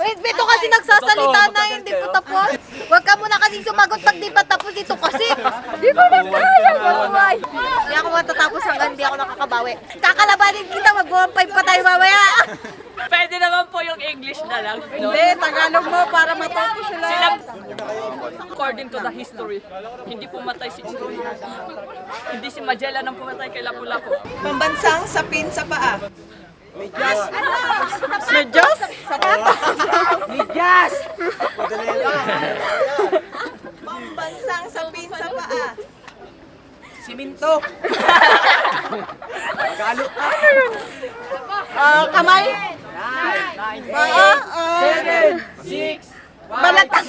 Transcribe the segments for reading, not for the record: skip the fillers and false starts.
Wait, ito kasi nagsasalita na hindi pa tapos. Huwag ka muna kasi sumagot pag di pa tapos ito kasi. Di ba na kaya mabuhay? Hindi ako matatapos hanggang di ako nakakabawi. Kakalabanin kita, mag-1-5 pa tayo mamaya. Pwede naman po yung English na lang. No? Hindi, Tagalog mo para matapos sila. According to the history, hindi pumatay si Iskoy. Hindi si Magellan ang pumatay kay Lapu-Lapu. Pambansang sapin sa paa. Medyas? Medyas! Pambansang sapin sa paa. Siminto. Kamay? Balatang.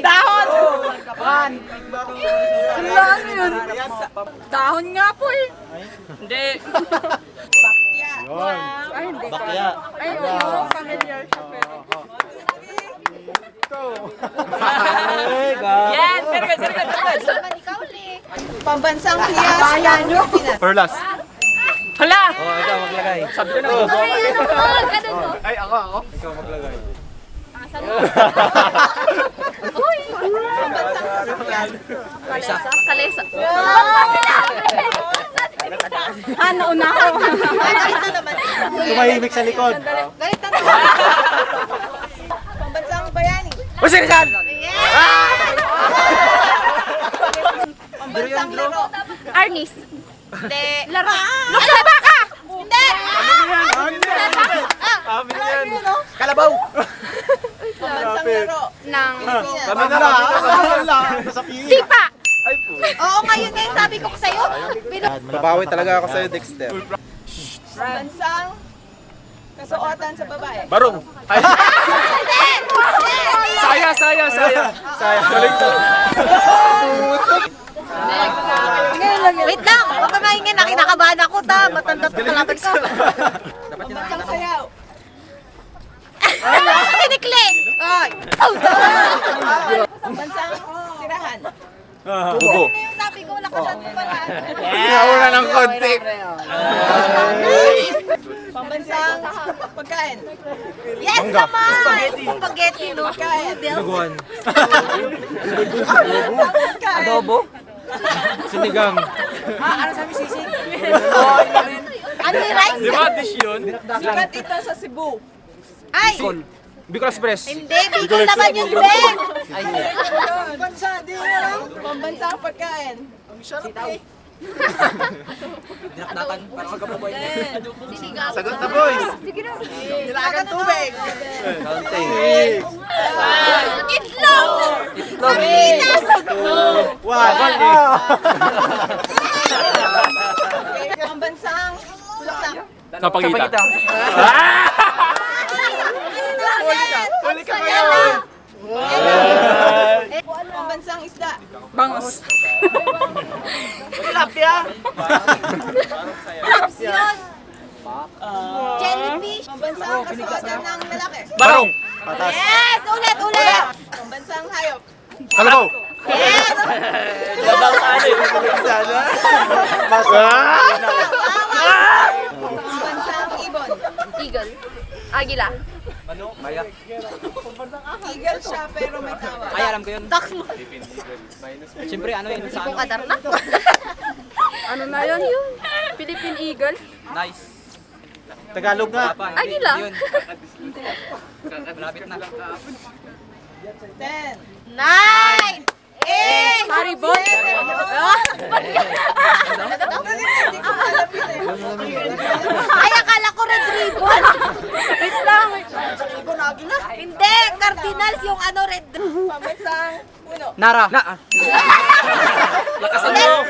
Dahon. Ano yun? Dahon nga po eh. Hindi. Ay, hindi ko. Bakya. Ay, oo, familiar siya pero. Yan! Very good, very good, very good. Ikaw ulit. Pambansang hiyas ng Pilipinas. Perlas. Hala! Oh, ikaw maglagay. Sabi ko na. Ay, ano mo? Ganun mo. Ay, ako. Ikaw maglagay. Uy! Pambansang sasakyan. Kalesa. Ano una ako? Ito naman. Tumahimik sa likod. Galit na naman. Pambansang bayani. Masirisan! Pambansang laro. Arnis. Hindi. Lara. Luksa baka! Hindi! Amin yan. Kalabaw! Pambansang laro. Nang Pilipinas. Kami na lang. Sa pihi. sipa! Ay po. Oo, ngayon nga yung sabi ko sa'yo. Mabawi talaga ako sa'yo, Dexter. Pambansang kasuotan sa babae. Barong. Ay, Hindi! saya. Galing to. Wait lang! Huwag ka maingin. Kinakabahan ako ta. Matanda to kalaban ka. Pambansang sayaw. Tinikling! Ay! Pambansang tirahan. Tubo. Ano yung sabi ko? Lakasan mo pala. Nauna ng konti. Pambansang pagkain. Yes naman! Spaghetti, no? Pagkain. Luguan. Pagkain. Sinigang. Ano yung rice? Di ba dish yun? Sikat ito sa Cebu. Ay! Bicol Express. Hindi! Bicol naman yung Ben! Pambansang pagkain. Sagot na, boys. Nilagang tubig. Counting. Itlog! Sardinas! Pambansang bulaklak. Sa pagita. Huli ka ngayon. Pambansang isda. Bangos. Tilapia. Yun! Jellyfish! Pambansang kasuotan ng lalaki. Barong. Yes! Ulit! Ulit! Pambansang hayop. Kalabaw. Yes! Sana. Pambansang ibon. Eagle. Agila. Eagle siya pero may tawa. Ay, alam ko yun. Takmo. Siyempre, ano yun? Sa Kung kadar na. Ano na yun? Philippine Eagle? Nice. Tagalog nga. Agila. Yun. Malapit na. 10. 9! 8! Haribon? Ay, akala ko red ribbon. Wait lang. Hindi, cardinals yung ano red ribbon. Pambansang puno. Nara. Lakasan mo.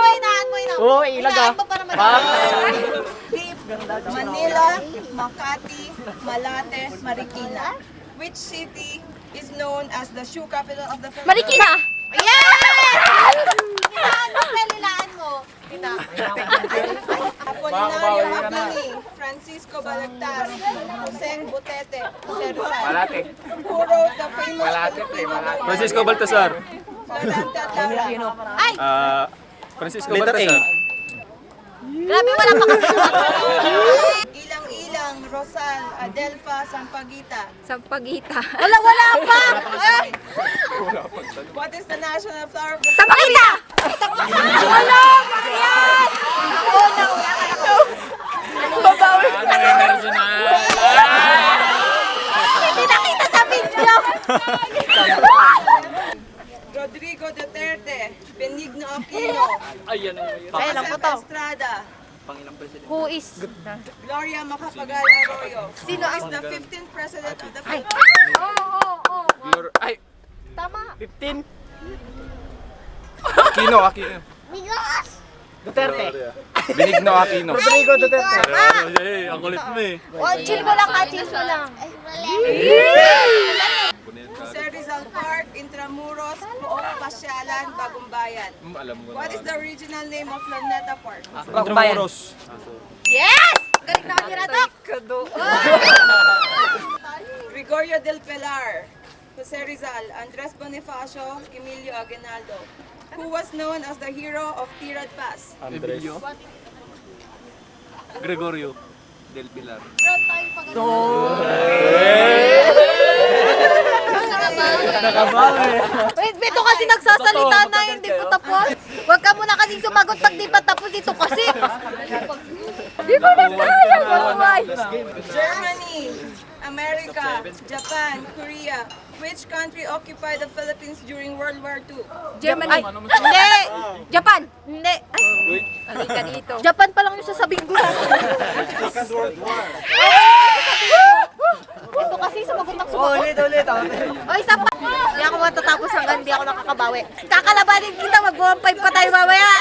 Hinaan mo. Oo, ilag ah. Hinaan mo para Manila, Makati, Malate, Marikina. Which city is known as the shoe capital of the Philippines? Marikina! Yes! Hinaan mo, pelilaan mo. Kita. Apolinario Mabini, Francisco Balagtas, Jose Butete, Jose Rizal. Who wrote the famous Filipino novel? Francisco Baltasar. Fernanda Taura. Ay! Francisco Baltasar. Grabe, wala pa kasi. Ilang-ilang Rosan Adelfa Sampaguita. Sampagita. Wala pa! What is the national flower of the Sampagita! Wala! Marian! Ako na, wala ka na. Babawi. Hindi nakita sa video! Rodrigo Duterte, Benigno Aquino, Ayan ang mahirap. Ay, alam ko Joseph to. Estrada, Who is? Gloria Macapagal Arroyo. Sino Who is ang- the 15th President of the Ay! Philippines? Oo. Ay, Tama. 15. Aquino. Duterte. Benigno Aquino. Rodrigo Duterte. Ang kulit mo eh. Oh, chill mo lang, chill mo lang. Jose Rizal Park, Intramuros, Pook Pasyalan, Bagong Bayan. Alam mo What is the original name of Luneta Park? Intramuros. Yes! Galing naman ni Radok. Gregorio del Pilar, Jose Rizal, Andres Bonifacio, Emilio Aguinaldo. Who was known as the hero of Tirad Pass? Andres. Gregorio del Pilar. Wait, ito kasi nagsasalita na, hindi po tapos. Huwag ka muna kasi sumagot pag di pa tapos ito kasi. Di ba na kaya, mabuhay? Germany, America, Japan, Korea. Which country occupied the Philippines during World War II? Germany. Hindi. Japan. Hindi. Ay. Halika dito. Japan pa lang yung sasabihin ko. Ito kasi sumagot ng sumagot. Ulit. O, isa pa. Hindi ako matatapos hanggang hindi ako nakakabawi. Kakalabanin kita, mag-1-5 pa tayo mamaya.